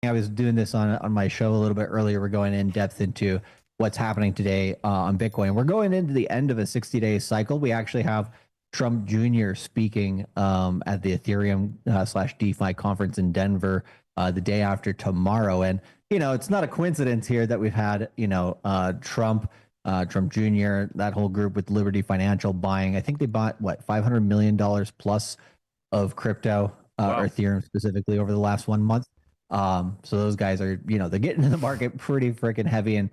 I was doing this on my show a little bit earlier. We're going in depth into what's happening today on Bitcoin. We're going into the end of a 60-day cycle. We actually have Trump Jr. speaking at the Ethereum slash DeFi conference in Denver the day after tomorrow. And, it's not a coincidence here that we've had, Trump Jr., that whole group with Liberty Financial buying. I think they bought, $500 million plus of crypto or Ethereum specifically over the last 1 month. So those guys are, they're getting in the market pretty freaking heavy. And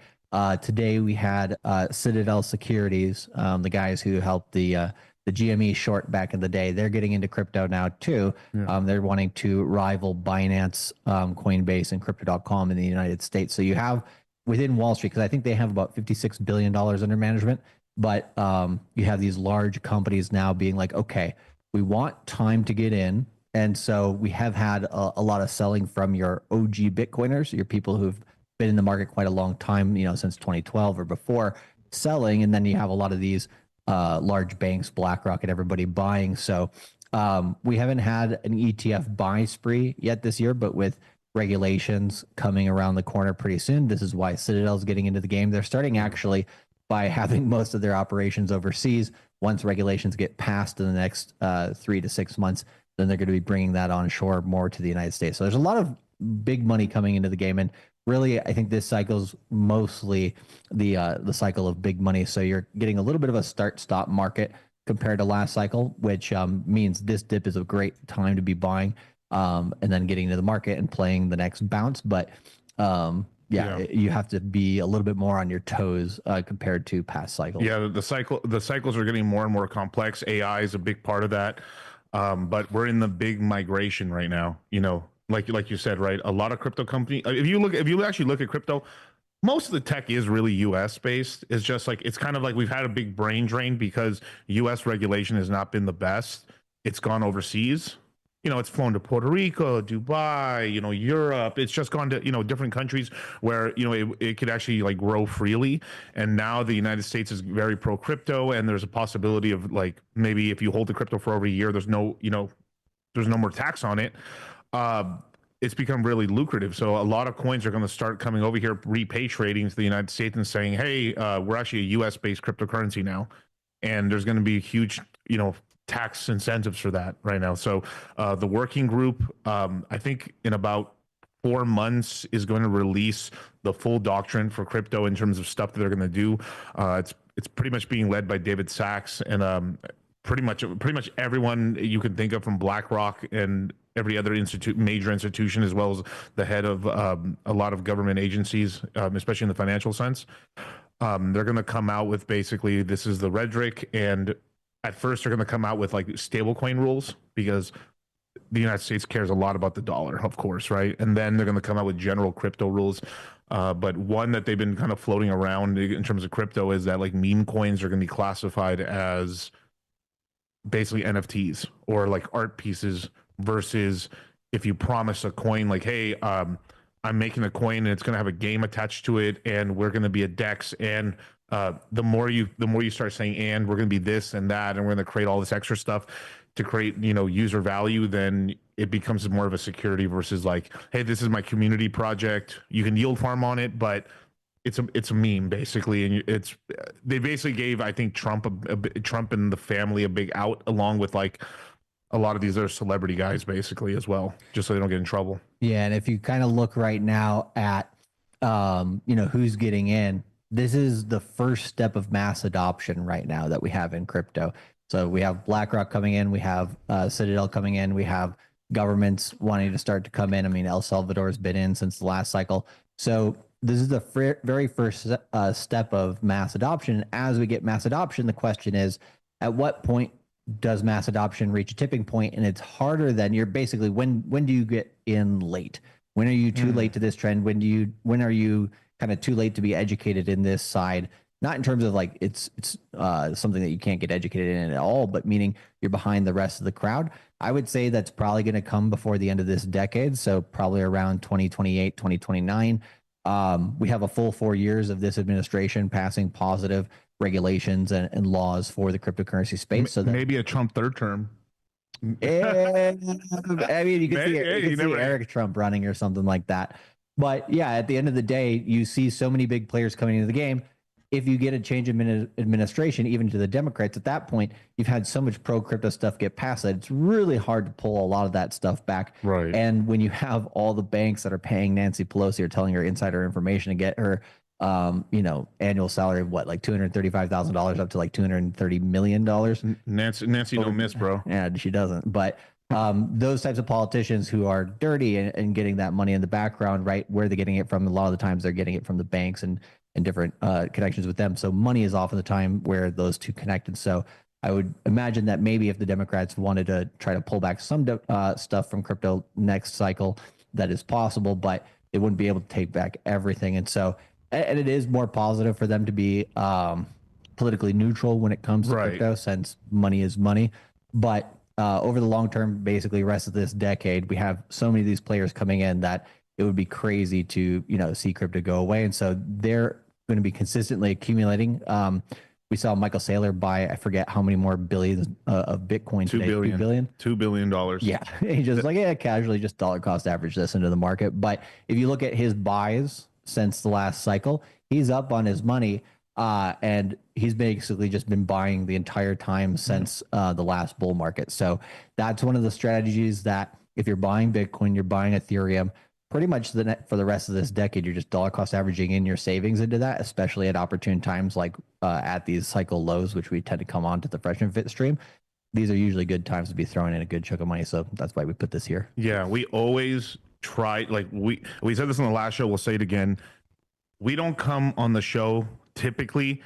today we had Citadel Securities, the guys who helped the GME short back in the day. They're getting into crypto now too. Yeah. They're wanting to rival Binance, Coinbase, and Crypto.com in the United States. So you have within Wall Street, because I think they have about $56 billion under management, but you have these large companies now being like, okay, we want time to get in. And so we have had a lot of selling from your OG Bitcoiners, your people who've been in the market quite a long time, since 2012 or before, selling. And then you have a lot of these large banks, BlackRock and everybody buying. So we haven't had an ETF buy spree yet this year, but with regulations coming around the corner pretty soon, this is why Citadel's getting into the game. They're starting actually by having most of their operations overseas. Once regulations get passed in the next 3 to 6 months, then they're going to be bringing that onshore more to the United States. So there's a lot of big money coming into the game. And really, I think this cycle's mostly the cycle of big money. So you're getting a little bit of a start-stop market compared to last cycle, which means this dip is a great time to be buying and then getting into the market and playing the next bounce. But you have to be a little bit more on your toes compared to past cycles. Yeah, the cycles are getting more and more complex. AI is a big part of that. But we're in the big migration right now, like you said, right? A lot of crypto company, if you actually look at crypto, most of the tech is really US based. It's just like, it's kind of like we've had a big brain drain because US regulation has not been the best. It's gone overseas. It's flown to Puerto Rico, Dubai, Europe. It's just gone to, different countries where, it could actually like grow freely. And now the United States is very pro crypto. And there's a possibility of like, maybe if you hold the crypto for over a year, there's no more tax on it. It's become really lucrative. So a lot of coins are going to start coming over here, repatriating to the United States and saying, hey, we're actually a US based cryptocurrency now. And there's going to be huge, tax incentives for that right now. So the working group, I think in about 4 months is going to release the full doctrine for crypto in terms of stuff that they're going to do. It's pretty much being led by David Sachs and pretty much everyone you can think of from BlackRock and every other major institution, as well as the head of a lot of government agencies, especially in the financial sense. They're going to come out with basically, this is the rhetoric, and at first, they're going to come out with like stablecoin rules because the United States cares a lot about the dollar, of course, right? And then they're going to come out with general crypto rules. But one that they've been kind of floating around in terms of crypto is that like meme coins are going to be classified as basically NFTs or like art pieces versus if you promise a coin like, hey, I'm making a coin and it's going to have a game attached to it and we're going to be a DEX and the more you start saying, and we're going to be this and that, and we're going to create all this extra stuff to create, user value, then it becomes more of a security versus like, hey, this is my community project. You can yield farm on it, but it's a meme basically. And they basically gave, I think, Trump and the family a big out, along with like a lot of these other celebrity guys basically as well, just so they don't get in trouble. Yeah. And if you kind of look right now at, who's getting in, this is the first step of mass adoption right now that we have in crypto. So we have BlackRock coming in, we have Citadel coming in, we have governments wanting to start to come in. I mean, El Salvador has been in since the last cycle. So this is the very first step of mass adoption. As we get mass adoption, the question is, at what point does mass adoption reach a tipping point? And it's harder than you're basically, when do you get in late? When are you too late to this trend? When are you kind of too late to be educated in this side? Not in terms of like it's something that you can't get educated in at all, but meaning you're behind the rest of the crowd. I would say that's probably going to come before the end of this decade. So probably around 2028, 2029. We have a full 4 years of this administration passing positive regulations and laws for the cryptocurrency space. So that maybe a Trump third term. I mean, you can see Hey, you can you see never. Eric Trump running or something like that. But yeah, at the end of the day, you see so many big players coming into the game. If you get a change in administration, even to the Democrats, at that point, you've had so much pro crypto stuff get passed that it's really hard to pull a lot of that stuff back. Right. And when you have all the banks that are paying Nancy Pelosi or telling her insider information to get her, annual salary of what, like $235,000 up to like $230 million. Nancy don't miss, bro. Yeah, she doesn't. But those types of politicians who are dirty and getting that money in the background, right? Where they're getting it from, a lot of the times they're getting it from the banks and different connections with them. So money is often the time where those two connect. And so I would imagine that maybe if the Democrats wanted to try to pull back some stuff from crypto next cycle, that is possible, but they wouldn't be able to take back everything. And so, and it is more positive for them to be politically neutral when it comes to crypto, since money is money. But over the long term, basically the rest of this decade, we have so many of these players coming in that it would be crazy to see crypto go away. And so they're going to be consistently accumulating. We saw Michael Saylor buy, I forget how many more billions of Bitcoin today. 2 billion. $2 billion. Yeah. He just casually just dollar cost average this into the market. But if you look at his buys since the last cycle, he's up on his money. And he's basically just been buying the entire time since the last bull market. So that's one of the strategies that if you're buying Bitcoin, you're buying Ethereum, pretty much for the rest of this decade, you're just dollar cost averaging in your savings into that, especially at opportune times like at these cycle lows, which we tend to come on to the FreshandFit stream. These are usually good times to be throwing in a good chunk of money. So that's why we put this here. Yeah, we always try, like we said this on the last show, we'll say it again. We don't come on the show typically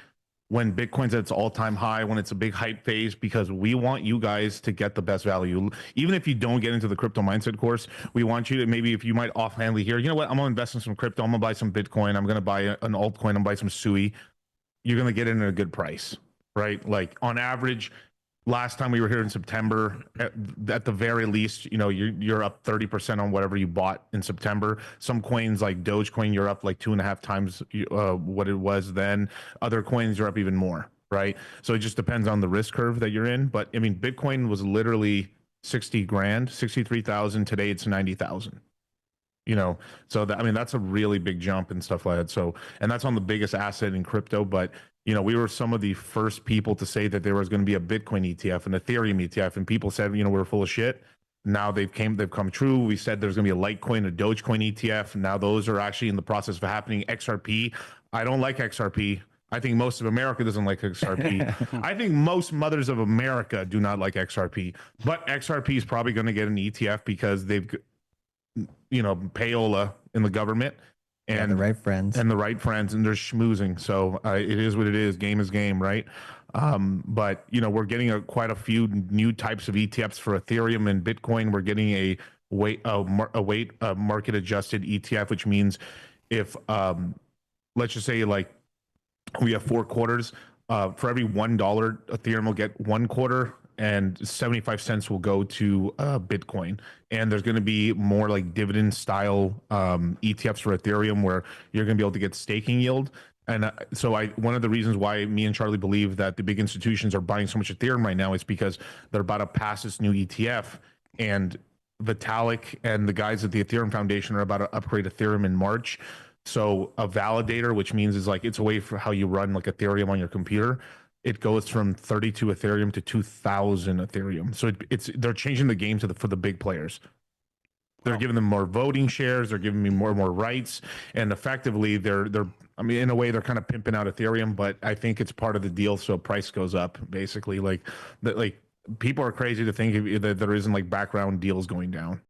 when Bitcoin's at its all-time high, when it's a big hype phase, because we want you guys to get the best value. Even if you don't get into the crypto mindset course, we want you to, maybe if you might offhandedly hear, you know what, I'm gonna invest in some crypto, I'm gonna buy some Bitcoin, I'm gonna buy an altcoin, I'm gonna buy some SUI. You're gonna get in at a good price, right? Like on average, last time we were here in September, at the very least, you're up 30% on whatever you bought in September. Some coins like Dogecoin, you're up like 2.5 times what it was then. Other coins, you're up even more, right? So it just depends on the risk curve that you're in. But I mean, Bitcoin was literally 60 grand, 63,000. Today it's 90,000. So that, I mean, that's a really big jump and stuff like that. So, and that's on the biggest asset in crypto. But we were some of the first people to say that there was going to be a Bitcoin ETF, an Ethereum ETF, and people said, we were full of shit. Now they've come true. We said there's going to be a Litecoin, a Dogecoin ETF. Now those are actually in the process of happening. XRP. I don't like XRP. I think most of America doesn't like XRP. I think most mothers of America do not like XRP. But XRP is probably going to get an ETF because they've, payola in the government. And the right friends and they're schmoozing. So it is what it is. Game is game, right? But we're getting quite a few new types of ETFs for Ethereum and Bitcoin. We're getting a market adjusted ETF, which means if let's just say like we have 4 quarters, for every $1, Ethereum will get 1 quarter, and 75 cents will go to Bitcoin. And there's going to be more like dividend style ETFs for Ethereum where you're going to be able to get staking yield. And so one of the reasons why me and Charlie believe that the big institutions are buying so much Ethereum right now is because they're about to pass this new ETF, and Vitalik and the guys at the Ethereum Foundation are about to upgrade Ethereum in March. So a validator, which means is like it's a way for how you run like Ethereum on your computer. It goes from 32 Ethereum to 2,000 Ethereum. So they're changing the game for the big players. They're giving them more voting shares. They're giving me more and more rights. And effectively, I mean, in a way, they're kind of pimping out Ethereum, but I think it's part of the deal. So price goes up, basically. Like people are crazy to think that there isn't like background deals going down.